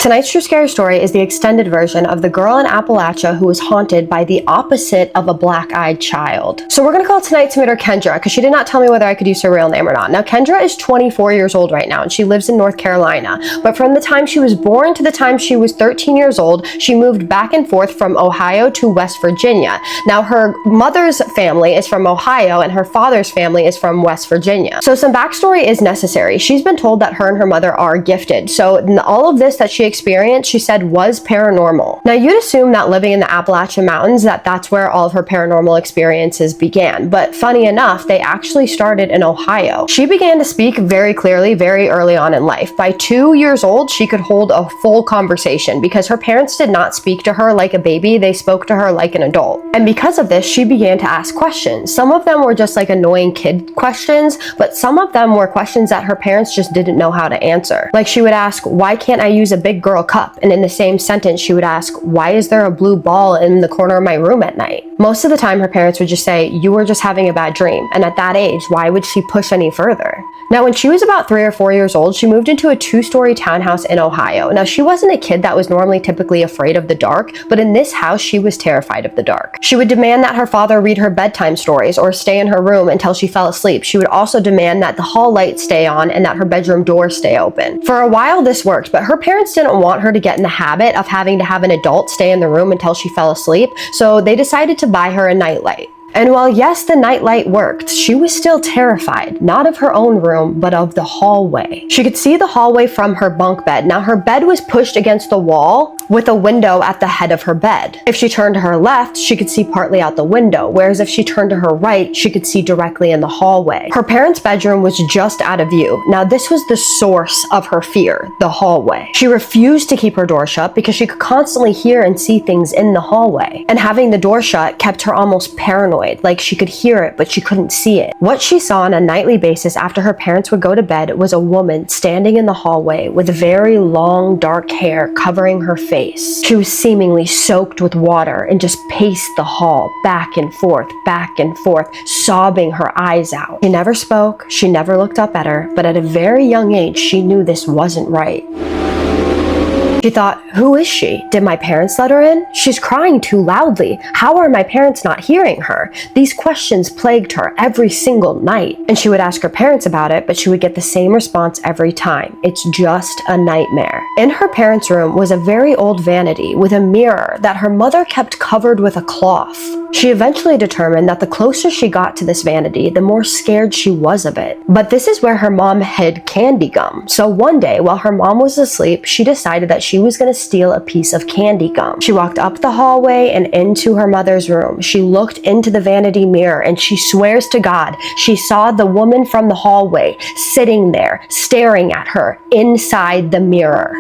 Tonight's true scary story is the extended version of the girl in Appalachia who was haunted by the opposite of a black-eyed child. So we're gonna call tonight's meter Kendra, because she did not tell me whether I could use her real name or not. Now, Kendra is 24 years old right now, and she lives in North Carolina. But from the time she was born to the time she was 13 years old, she moved back and forth from Ohio to West Virginia. Now, her mother's family is from Ohio, and her father's family is from West Virginia. So some backstory is necessary. She's been told that her and her mother are gifted. So all of this that she experienced, she said, was paranormal. Now, you'd assume that living in the Appalachian Mountains, that's where all of her paranormal experiences began. But funny enough, they actually started in Ohio. She began to speak very clearly very early on in life. By 2 years old, she could hold a full conversation because her parents did not speak to her like a baby. They spoke to her like an adult. And because of this, she began to ask questions. Some of them were just like annoying kid questions, but some of them were questions that her parents just didn't know how to answer. Like, she would ask, why can't I use a big girl cup? And in the same sentence, she would ask, why is there a blue ball in the corner of my room at night? Most of the time, her parents would just say, you were just having a bad dream. And at that age, why would she push any further? Now, when she was about 3 or 4 years old, she moved into a 2-story townhouse in Ohio. Now, she wasn't a kid that was normally typically afraid of the dark, but in this house, she was terrified of the dark. She would demand that her father read her bedtime stories or stay in her room until she fell asleep. She would also demand that the hall light stay on and that her bedroom door stay open. For a while, this worked, but her parents didn't want her to get in the habit of having to have an adult stay in the room until she fell asleep, so they decided to buy her a nightlight. And while yes, the nightlight worked, she was still terrified, not of her own room, but of the hallway. She could see the hallway from her bunk bed. Now, her bed was pushed against the wall with a window at the head of her bed. If she turned to her left, she could see partly out the window, whereas if she turned to her right, she could see directly in the hallway. Her parents' bedroom was just out of view. Now, this was the source of her fear, the hallway. She refused to keep her door shut because she could constantly hear and see things in the hallway. And having the door shut kept her almost paranoid. Like, she could hear it, but she couldn't see it. What she saw on a nightly basis after her parents would go to bed was a woman standing in the hallway with very long, dark hair covering her face. She was seemingly soaked with water and just paced the hall back and forth, sobbing her eyes out. She never spoke, she never looked up at her, but at a very young age, she knew this wasn't right. She thought, who is she? Did my parents let her in? She's crying too loudly. How are my parents not hearing her? These questions plagued her every single night. And she would ask her parents about it, but she would get the same response every time. It's just a nightmare. In her parents' room was a very old vanity with a mirror that her mother kept covered with a cloth. She eventually determined that the closer she got to this vanity, the more scared she was of it. But this is where her mom hid candy gum. So one day, while her mom was asleep, she decided that she was going to steal a piece of candy gum. She walked up the hallway and into her mother's room. She looked into the vanity mirror and she swears to God she saw the woman from the hallway sitting there, staring at her inside the mirror.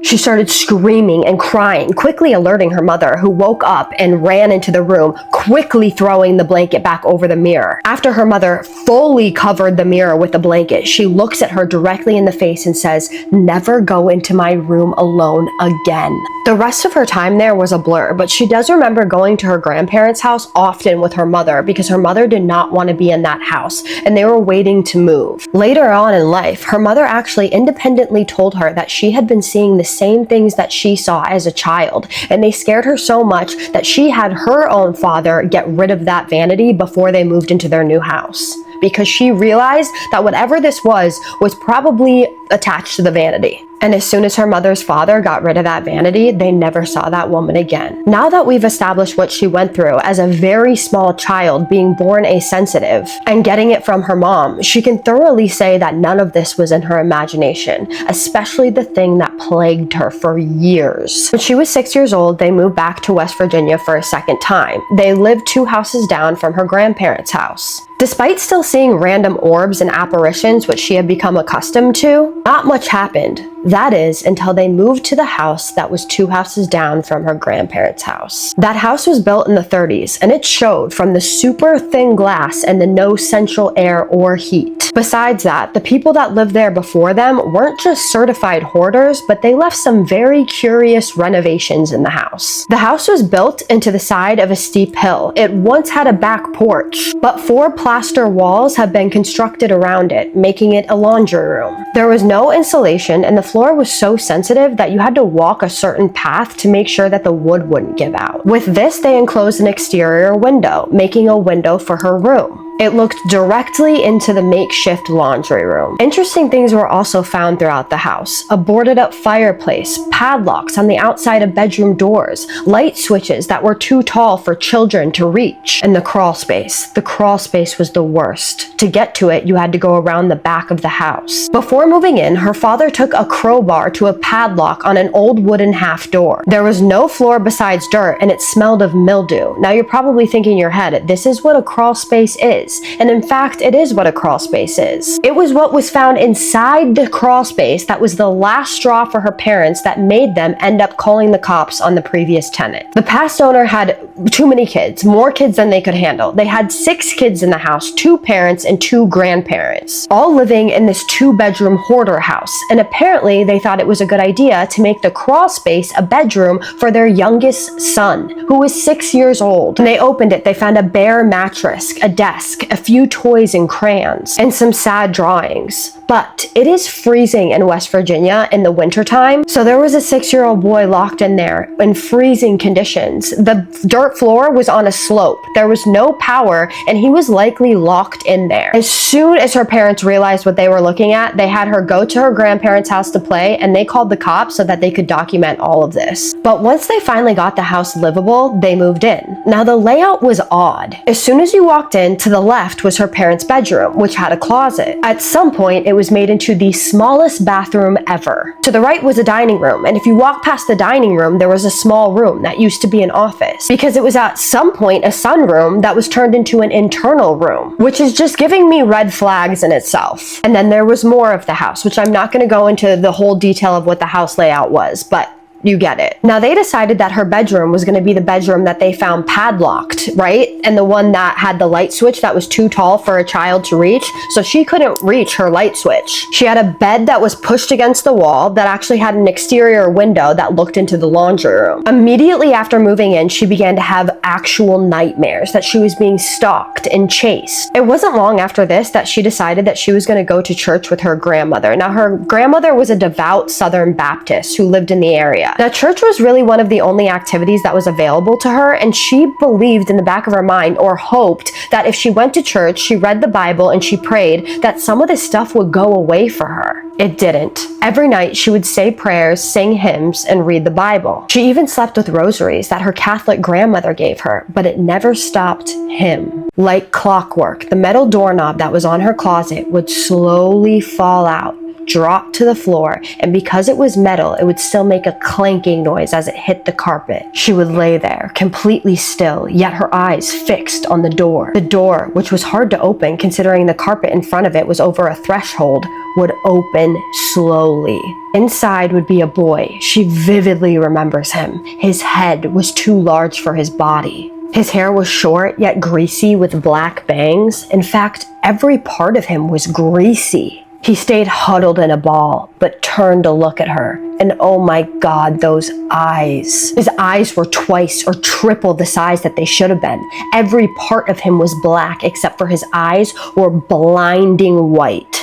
She started screaming and crying, quickly alerting her mother, who woke up and ran into the room, quickly throwing the blanket back over the mirror. After her mother fully covered the mirror with the blanket, she looks at her directly in the face and says, "Never go into my room alone again." The rest of her time there was a blur, but she does remember going to her grandparents' house often with her mother because her mother did not want to be in that house, and they were waiting to move. Later on in life, her mother actually independently told her that she had been seeing the same things that she saw as a child, and they scared her so much that she had her own father get rid of that vanity before they moved into their new house, because she realized that whatever this was probably attached to the vanity. And as soon as her mother's father got rid of that vanity, they never saw that woman again. Now that we've established what she went through as a very small child, being born asensitive and getting it from her mom, she can thoroughly say that none of this was in her imagination, especially the thing that plagued her for years. When she was 6 years old, they moved back to West Virginia for a second time. They lived 2 houses down from her grandparents' house. Despite still seeing random orbs and apparitions, which she had become accustomed to, not much happened. That is, until they moved to the house that was 2 houses down from her grandparents' house. That house was built in the 30s, and it showed from the super thin glass and the no central air or heat. Besides that, the people that lived there before them weren't just certified hoarders, but they left some very curious renovations in the house. The house was built into the side of a steep hill. It once had a back porch, but 4 plaster walls have been constructed around it, making it a laundry room. There was no insulation, and the floor was so sensitive that you had to walk a certain path to make sure that the wood wouldn't give out. With this, they enclosed an exterior window, making a window for her room. It looked directly into the makeshift laundry room. Interesting things were also found throughout the house. A boarded up fireplace, padlocks on the outside of bedroom doors, light switches that were too tall for children to reach, and the crawl space. The crawl space was the worst. To get to it, you had to go around the back of the house. Before moving in, her father took a crowbar to a padlock on an old wooden half door. There was no floor besides dirt, and it smelled of mildew. Now you're probably thinking in your head, this is what a crawl space is. And in fact, it is what a crawl space is. It was what was found inside the crawl space that was the last straw for her parents that made them end up calling the cops on the previous tenant. The past owner had too many kids, more kids than they could handle. They had 6 kids in the house, 2 parents and 2 grandparents, all living in this 2-bedroom hoarder house. And apparently they thought it was a good idea to make the crawl space a bedroom for their youngest son, who was 6 years old. When they opened it, they found a bare mattress, a desk, a few toys and crayons, and some sad drawings. But it is freezing in West Virginia in the wintertime, so there was a 6-year-old boy locked in there in freezing conditions. The dirt floor was on a slope. There was no power, and he was likely locked in there. As soon as her parents realized what they were looking at, they had her go to her grandparents' house to play, and they called the cops so that they could document all of this. But once they finally got the house livable, they moved in. Now the layout was odd. As soon as you walked in, to the left was her parents' bedroom, which had a closet. At some point, it was made into the smallest bathroom ever. To the right was a dining room, and if you walk past the dining room, there was a small room that used to be an office, because it was at some point a sunroom that was turned into an internal room, which is just giving me red flags in itself. And then there was more of the house, which I'm not going to go into the whole detail of what the house layout was, but you get it. Now they decided that her bedroom was going to be the bedroom that they found padlocked, right? And the one that had the light switch that was too tall for a child to reach, so she couldn't reach her light switch. She had a bed that was pushed against the wall that actually had an exterior window that looked into the laundry room. Immediately after moving in, she began to have actual nightmares that she was being stalked and chased. It wasn't long after this that she decided that she was going to go to church with her grandmother. Now her grandmother was a devout Southern Baptist who lived in the area. Now, church was really one of the only activities that was available to her, and she believed in the back of her mind, or hoped, that if she went to church, she read the Bible, and she prayed, that some of this stuff would go away for her. It didn't. Every night, she would say prayers, sing hymns, and read the Bible. She even slept with rosaries that her Catholic grandmother gave her, but it never stopped him. Like clockwork, the metal doorknob that was on her closet would slowly fall out, drop to the floor, and because it was metal, it would still make a clanking noise as it hit the carpet. She would lay there, completely still, yet her eyes fixed on the door. The door, which was hard to open considering the carpet in front of it was over a threshold, would open slowly. Inside would be a boy. She vividly remembers him. His head was too large for his body. His hair was short, yet greasy with black bangs. In fact, every part of him was greasy. He stayed huddled in a ball, but turned to look at her. And oh my God, those eyes. His eyes were twice or triple the size that they should have been. Every part of him was black, except for his eyes were blinding white.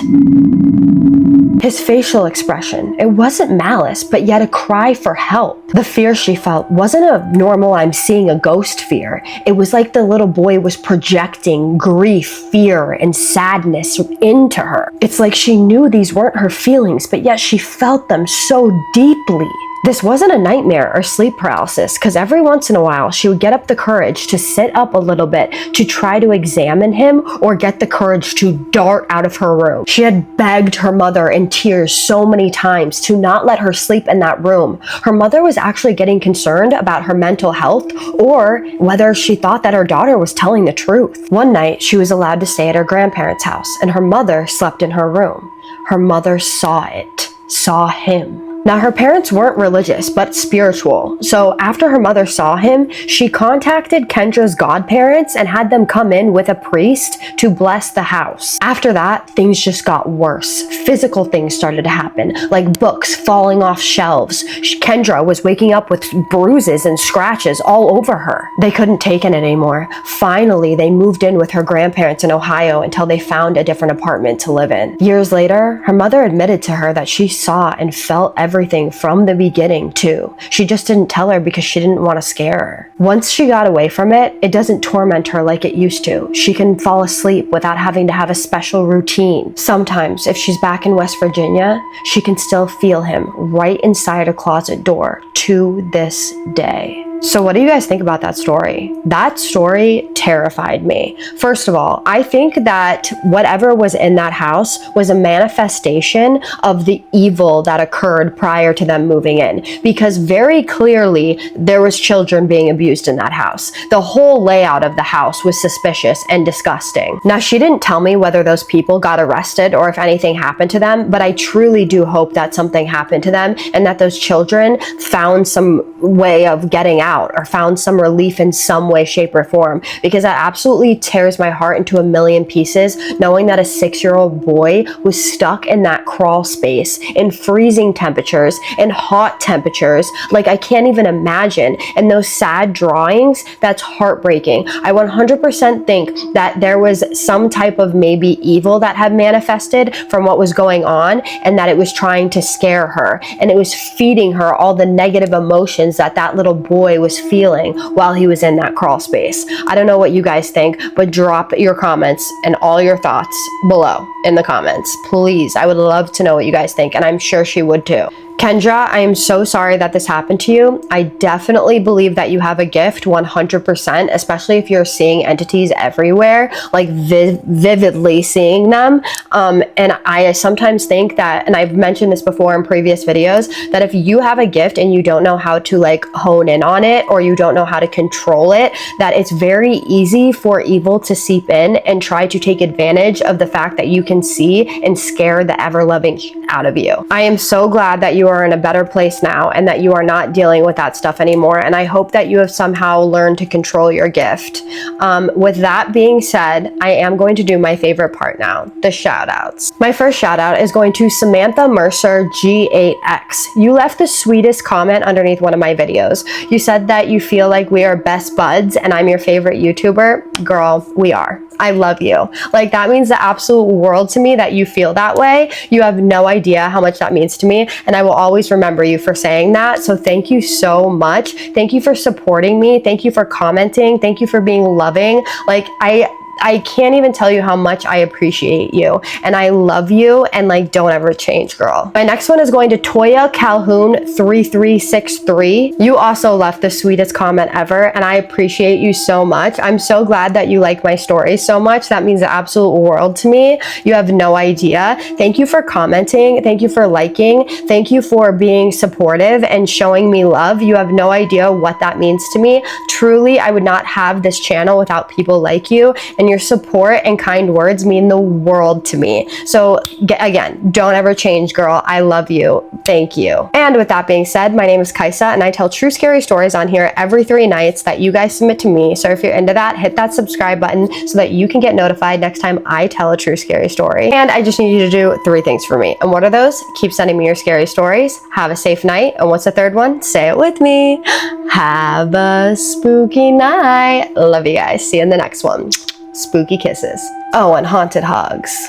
His facial expression, it wasn't malice, but yet a cry for help. The fear she felt wasn't a normal I'm seeing a ghost fear. It was like the little boy was projecting grief, fear, and sadness into her. It's like she knew these weren't her feelings, but yet she felt them so deeply. This wasn't a nightmare or sleep paralysis, because every once in a while she would get up the courage to sit up a little bit to try to examine him, or get the courage to dart out of her room. She had begged her mother in tears so many times to not let her sleep in that room. Her mother was actually getting concerned about her mental health, or whether she thought that her daughter was telling the truth. One night she was allowed to stay at her grandparents' house, and her mother slept in her room. Her mother saw it, saw him. Now, her parents weren't religious, but spiritual. So after her mother saw him, she contacted Kendra's godparents and had them come in with a priest to bless the house. After that, things just got worse. Physical things started to happen, like books falling off shelves. Kendra was waking up with bruises and scratches all over her. They couldn't take it anymore. Finally, they moved in with her grandparents in Ohio until they found a different apartment to live in. Years later, her mother admitted to her that she saw and felt everything from the beginning too. She just didn't tell her because she didn't want to scare her. Once she got away from it, it doesn't torment her like it used to. She can fall asleep without having to have a special routine. Sometimes, if she's back in West Virginia, she can still feel him right inside a closet door to this day. So what do you guys think about that story? That story terrified me. First of all, I think that whatever was in that house was a manifestation of the evil that occurred prior to them moving in, because very clearly there was children being abused in that house. The whole layout of the house was suspicious and disgusting. Now, she didn't tell me whether those people got arrested or if anything happened to them, but I truly do hope that something happened to them and that those children found some way of getting out or found some relief in some way, shape, or form, because that absolutely tears my heart into a million pieces, knowing that a 6-year-old boy was stuck in that crawl space in freezing temperatures, in hot temperatures. Like, I can't even imagine. And those sad drawings, that's heartbreaking. I 100% think that there was some type of maybe evil that had manifested from what was going on, and that it was trying to scare her, and it was feeding her all the negative emotions that that little boy was feeling while he was in that crawl space. I don't know what you guys think, but drop your comments and all your thoughts below in the comments. Please, I would love to know what you guys think, and I'm sure she would too. Kendra, I am so sorry that this happened to you. I definitely believe that you have a gift 100%, especially if you're seeing entities everywhere, like vividly seeing them. And I sometimes think that, and I've mentioned this before in previous videos, that if you have a gift and you don't know how to like hone in on it, or you don't know how to control it, that it's very easy for evil to seep in and try to take advantage of the fact that you can see and scare the ever-loving out of you. I am so glad that you are in a better place now and that you are not dealing with that stuff anymore. And I hope that you have somehow learned to control your gift. With that being said, I am going to do my favorite part now, the shout outs. My first shout out is going to Samantha Mercer G8X. You left the sweetest comment underneath one of my videos. You said that you feel like we are best buds and I'm your favorite YouTuber. Girl, we are. I love you. Like, that means the absolute world to me that you feel that way. You have no idea how much that means to me, and I will always remember you for saying that. So thank you so much. Thank you for supporting me. Thank you for commenting. Thank you for being loving. Like, I can't even tell you how much I appreciate you, and I love you, and like, don't ever change, girl. My next one is going to Toya Calhoun 3363. You also left the sweetest comment ever, and I appreciate you so much. I'm so glad that you like my stories so much. That means the absolute world to me. You have no idea. Thank you for commenting. Thank you for liking. Thank you for being supportive and showing me love. You have no idea what that means to me. Truly, I would not have this channel without people like you, and your support and kind words mean the world to me. So again, don't ever change, girl. I love you. Thank you. And with that being said, my name is Kaisa, and I tell true scary stories on here every 3 nights that you guys submit to me. So if you're into that, hit that subscribe button so that you can get notified next time I tell a true scary story. And I just need you to do 3 things for me. And what are those? Keep sending me your scary stories. Have a safe night. And what's the third one? Say it with me. Have a spooky night. Love you guys. See you in the next one. Spooky kisses. Oh, and haunted hugs.